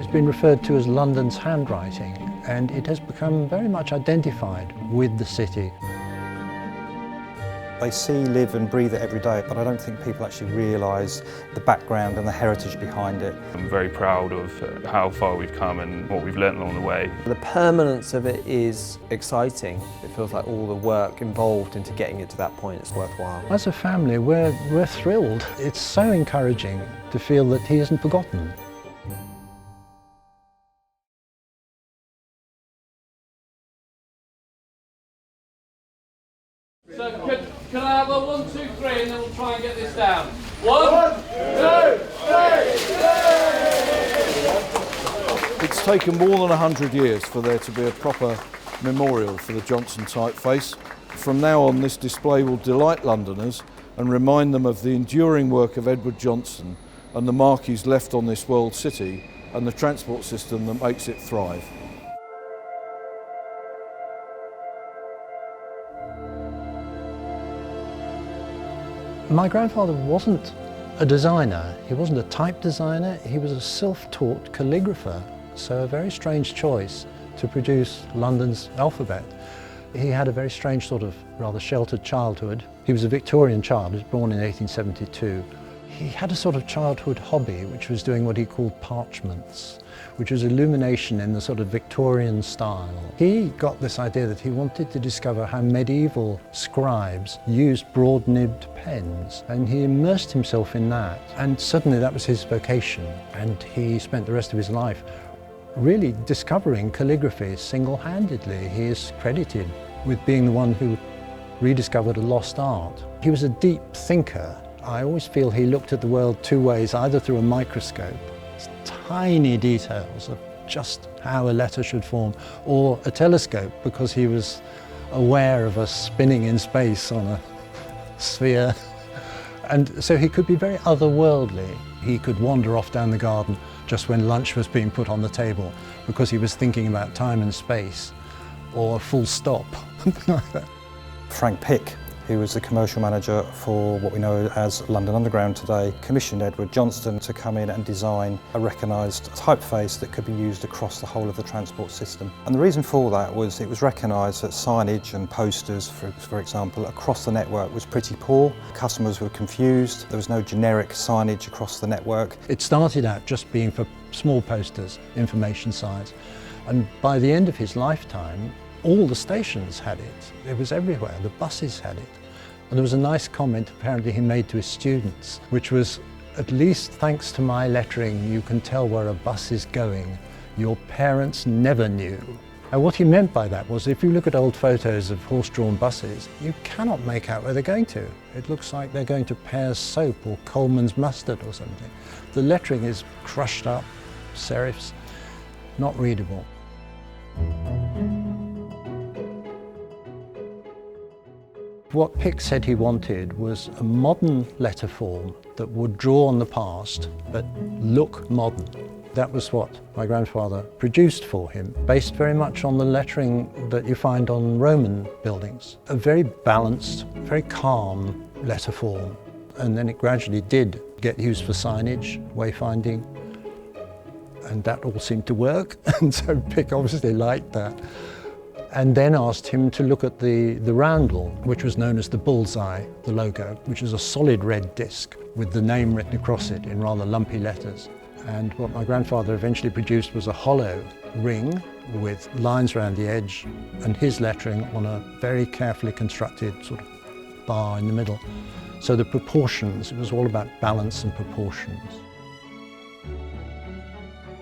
It's been referred to as London's handwriting, and it has become very much identified with the city. They see, live and breathe it every day, but I don't think people actually realise the background and the heritage behind it. I'm very proud of how far we've come and what we've learnt along the way. The permanence of it is exciting. It feels like all the work involved into getting it to that point is worthwhile. As a family, we're thrilled. It's so encouraging to feel that he isn't forgotten. So can I have a 1, 2, 3 and then we'll try and get this down. 1, 2, 3! It's taken more than 100 years for there to be a proper memorial for the Johnston typeface. From now on, this display will delight Londoners and remind them of the enduring work of Edward Johnston and the mark he's left on this world city and the transport system that makes it thrive. My grandfather wasn't a designer. He wasn't a type designer. He was a self-taught calligrapher, so a very strange choice to produce London's alphabet. He had a very strange sort of rather sheltered childhood. He was a Victorian child. He was born in 1872. He had a sort of childhood hobby, which was doing what he called parchments, which was illumination in the sort of Victorian style. He got this idea that he wanted to discover how medieval scribes used broad-nibbed pens, and he immersed himself in that. And suddenly that was his vocation, and he spent the rest of his life really discovering calligraphy single-handedly. He is credited with being the one who rediscovered a lost art. He was a deep thinker. I always feel he looked at the world two ways, either through a microscope, tiny details of just how a letter should form, or a telescope, because he was aware of us spinning in space on a sphere. And so he could be very otherworldly. He could wander off down the garden just when lunch was being put on the table because he was thinking about time and space, or a full stop, something like that. Frank Pick, who was the commercial manager for what we know as London Underground today, commissioned Edward Johnston to come in and design a recognised typeface that could be used across the whole of the transport system. And the reason for that was it was recognised that signage and posters, for example, across the network was pretty poor. Customers were confused. There was no generic signage across the network. It started out just being for small posters, information signs, and by the end of his lifetime, all the stations had it. It was everywhere. The buses had it. And there was a nice comment apparently he made to his students, which was, "At least thanks to my lettering, you can tell where a bus is going. Your parents never knew." And what he meant by that was, if you look at old photos of horse-drawn buses, you cannot make out where they're going to. It looks like they're going to Pear's soap or Coleman's mustard or something. The lettering is crushed up, serifs, not readable. What Pick said he wanted was a modern letter form that would draw on the past but look modern. That was what my grandfather produced for him, based very much on the lettering that you find on Roman buildings. A very balanced, very calm letter form. And then it gradually did get used for signage, wayfinding, and that all seemed to work. And so Pick obviously liked that. And then asked him to look at the roundel, which was known as the Bullseye, the logo, which is a solid red disc with the name written across it in rather lumpy letters. And what my grandfather eventually produced was a hollow ring with lines around the edge and his lettering on a very carefully constructed sort of bar in the middle. So the proportions, it was all about balance and proportions.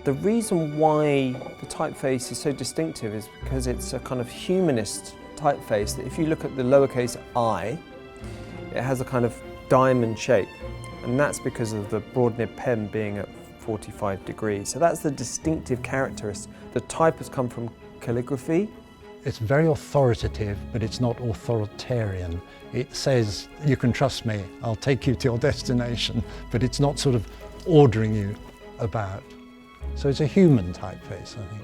The reason why the typeface is so distinctive is because it's a kind of humanist typeface that if you look at the lowercase I, it has a kind of diamond shape, and that's because of the broad nib pen being at 45 degrees. So that's the distinctive characteristic. The type has come from calligraphy. It's very authoritative, but it's not authoritarian. It says, you can trust me, I'll take you to your destination, but it's not sort of ordering you about. So it's a human typeface, I think.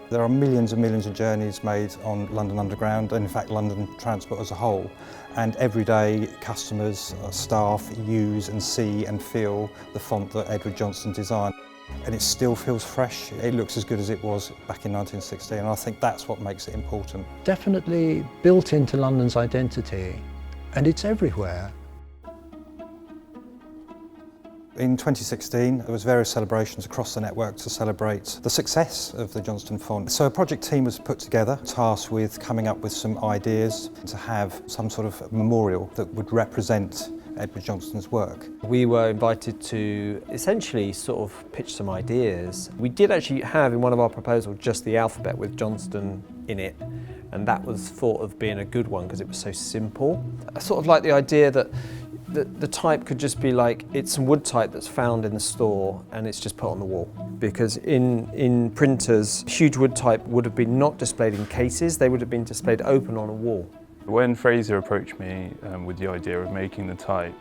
There are millions and millions of journeys made on London Underground, and in fact London Transport as a whole. And every day customers, staff use and see and feel the font that Edward Johnston designed. And it still feels fresh. It looks as good as it was back in 1916, and I think that's what makes it important. Definitely built into London's identity, and it's everywhere. In 2016, there was various celebrations across the network to celebrate the success of the Johnston font. So a project team was put together, tasked with coming up with some ideas to have some sort of memorial that would represent Edward Johnston's work. We were invited to essentially sort of pitch some ideas. We did actually have in one of our proposals just the alphabet with Johnston in it, and that was thought of being a good one because it was so simple. I sort of like the idea that the type could just be like, it's some wood type that's found in the store and it's just put on the wall. Because in printers, huge wood type would have been not displayed in cases, they would have been displayed open on a wall. When Fraser approached me with the idea of making the type,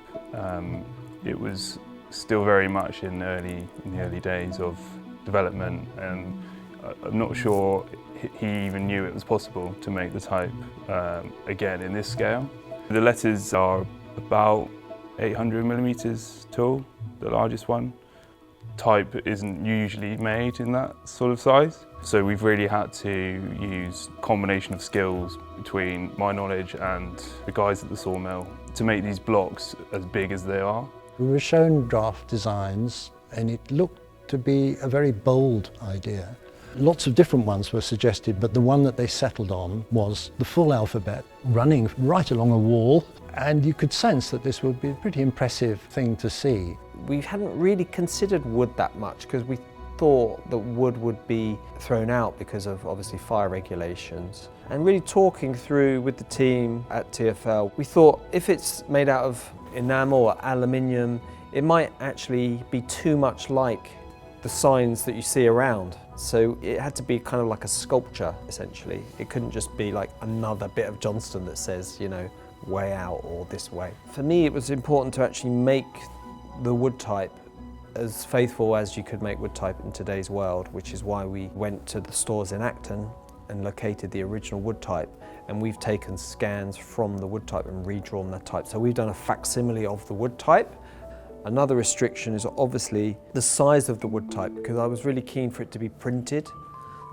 it was still very much in the early days of development, and I'm not sure he even knew it was possible to make the type again in this scale. The letters are about 800 millimeters tall, the largest one. Type isn't usually made in that sort of size, so we've really had to use a combination of skills between my knowledge and the guys at the sawmill to make these blocks as big as they are. We were shown draft designs and it looked to be a very bold idea. Lots of different ones were suggested, but the one that they settled on was the full alphabet running right along a wall, and you could sense that this would be a pretty impressive thing to see. We hadn't really considered wood that much because we thought that wood would be thrown out because of obviously fire regulations. And really talking through with the team at TfL, we thought if it's made out of enamel or aluminium, it might actually be too much like the signs that you see around. So it had to be kind of like a sculpture, essentially. It couldn't just be like another bit of Johnston that says, you know, way out or this way. For me, it was important to actually make the wood type as faithful as you could make wood type in today's world, which is why we went to the stores in Acton and located the original wood type, and we've taken scans from the wood type and redrawn that type. So we've done a facsimile of the wood type. Another restriction is obviously the size of the wood type, because I was really keen for it to be printed.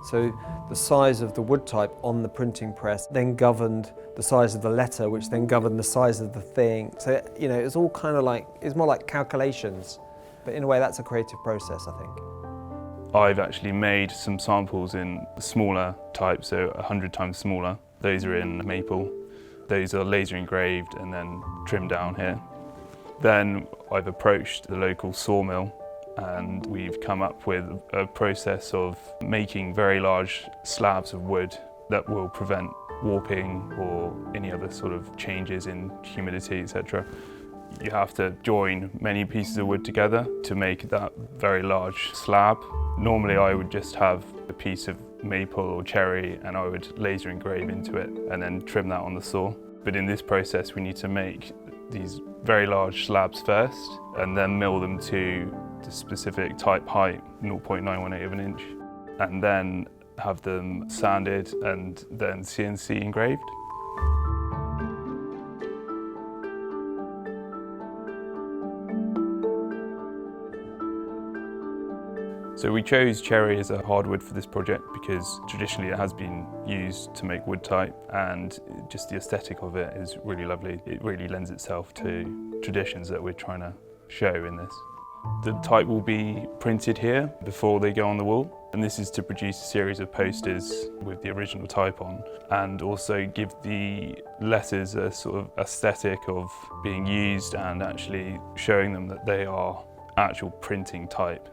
So the size of the wood type on the printing press then governed the size of the letter, which then governed the size of the thing. So, you know, it's all kind of like, it's more like calculations. But in a way, that's a creative process, I think. I've actually made some samples in smaller type, so 100 times smaller. Those are in maple. Those are laser engraved and then trimmed down here. Then I've approached the local sawmill and we've come up with a process of making very large slabs of wood that will prevent warping or any other sort of changes in humidity, etc. You have to join many pieces of wood together to make that very large slab. Normally I would just have a piece of maple or cherry and I would laser engrave into it and then trim that on the saw. But in this process we need to make these very large slabs first and then mill them to the specific type height, 0.918 of an inch, and then have them sanded and then CNC engraved. So we chose cherry as a hardwood for this project because traditionally it has been used to make wood type, and just the aesthetic of it is really lovely. It really lends itself to traditions that we're trying to show in this. The type will be printed here before they go on the wall, and this is to produce a series of posters with the original type on, and also give the letters a sort of aesthetic of being used and actually showing them that they are actual printing type.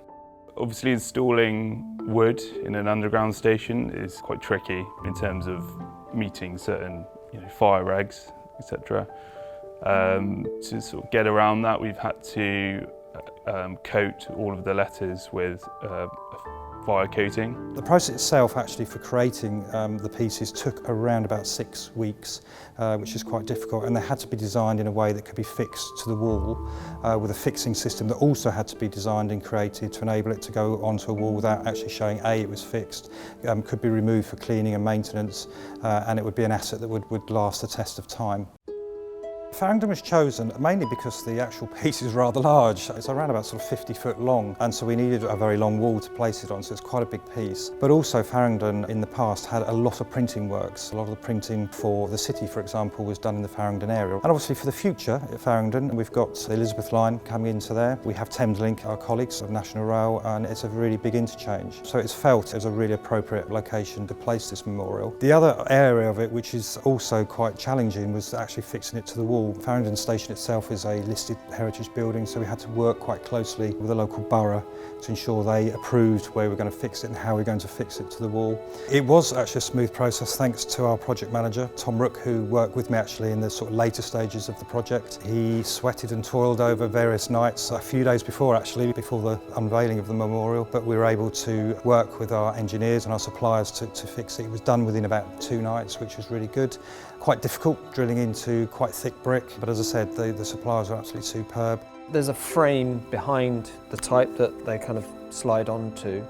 Obviously installing wood in an underground station is quite tricky in terms of meeting certain fire regs, etc. To sort of get around that, we've had to coat all of the letters with fire coating. The process itself actually for creating the pieces took around about 6 weeks, which is quite difficult, and they had to be designed in a way that could be fixed to the wall with a fixing system that also had to be designed and created to enable it to go onto a wall without actually showing it was fixed, could be removed for cleaning and maintenance, and it would be an asset that would last the test of time. Farringdon was chosen mainly because the actual piece is rather large. It's around about sort of 50 foot long, and so we needed a very long wall to place it on, so it's quite a big piece. But also Farringdon in the past had a lot of printing works. A lot of the printing for the city, for example, was done in the Farringdon area. And obviously for the future at Farringdon, we've got the Elizabeth line coming into there. We have Thameslink, our colleagues of National Rail, and it's a really big interchange. So it's felt as a really appropriate location to place this memorial. The other area of it, which is also quite challenging, was actually fixing it to the wall. Farringdon Station itself is a listed heritage building, so we had to work quite closely with the local borough to ensure they approved where we're going to fix it and how we're going to fix it to the wall. It was actually a smooth process thanks to our project manager, Tom Rook, who worked with me actually in the sort of later stages of the project. He sweated and toiled over various nights, a few days before the unveiling of the memorial, but we were able to work with our engineers and our suppliers to fix it. It was done within about 2 nights, which was really good. Quite difficult, drilling into quite thick brick, but as I said, the suppliers are absolutely superb. There's a frame behind the type that they kind of slide onto,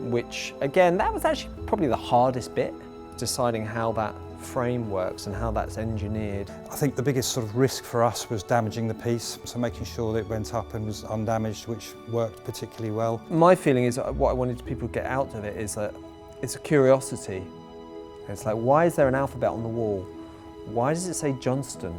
which again, that was actually probably the hardest bit, deciding how that frame works and how that's engineered. I think the biggest sort of risk for us was damaging the piece, so making sure that it went up and was undamaged, which worked particularly well. My feeling is what I wanted people to get out of it is that it's a curiosity. It's like, why is there an alphabet on the wall? Why does it say Johnston?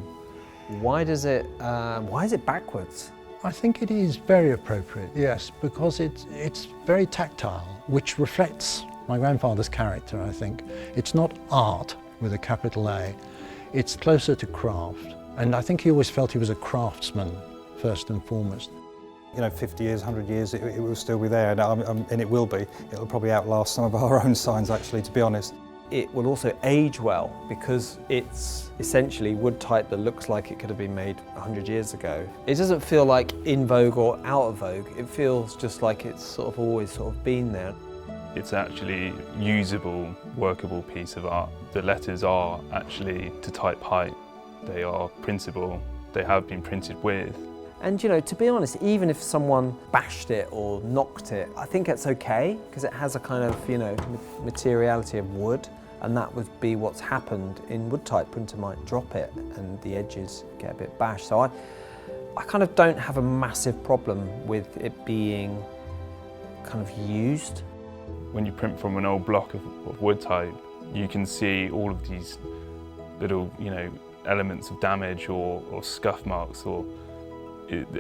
Why is it backwards? I think it is very appropriate, yes, because it's very tactile, which reflects my grandfather's character, I think. It's not art with a capital A, it's closer to craft. And I think he always felt he was a craftsman, first and foremost. You know, 50 years, 100 years, it will still be there, and it will be. It'll probably outlast some of our own signs, actually, to be honest. It will also age well because it's essentially wood type that looks like it could have been made 100 years ago. It doesn't feel like in vogue or out of vogue. It feels just like it's sort of always sort of been there. It's actually usable, workable piece of art. The letters are actually to type height. They are printable. They have been printed with. And you know, to be honest, even if someone bashed it or knocked it, I think it's okay because it has a kind of, you know, materiality of wood, and that would be what's happened in wood type. Printer might drop it and the edges get a bit bashed. So I kind of don't have a massive problem with it being kind of used. When you print from an old block of wood type, you can see all of these little, you know, elements of damage or scuff marks, or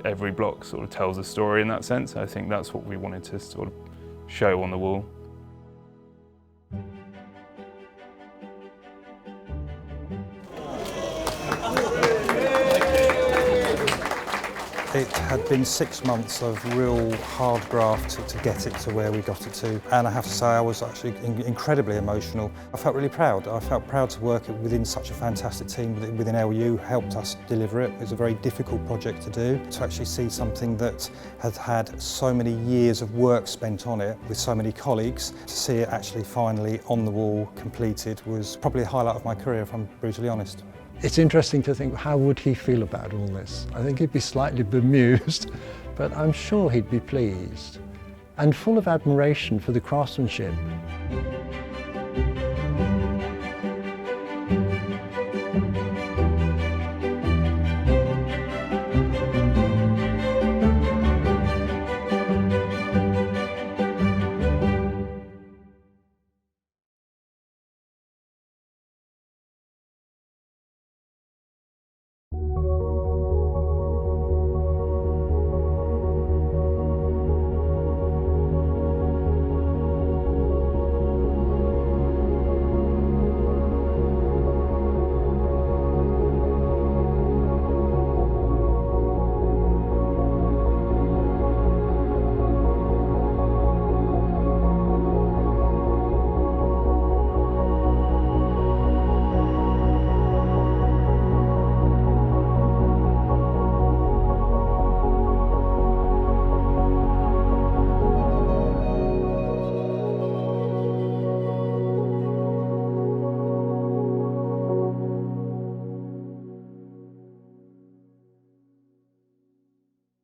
every block sort of tells a story in that sense. I think that's what we wanted to sort of show on the wall. It had been 6 months of real hard graft to get it to where we got it to, and I have to say I was actually incredibly emotional. I felt really proud. I felt proud to work within such a fantastic team within LU, helped us deliver it. It was a very difficult project to do. To actually see something that had had so many years of work spent on it with so many colleagues, to see it actually finally on the wall completed was probably the highlight of my career, if I'm brutally honest. It's interesting to think, how would he feel about all this? I think he'd be slightly bemused, but I'm sure he'd be pleased and full of admiration for the craftsmanship.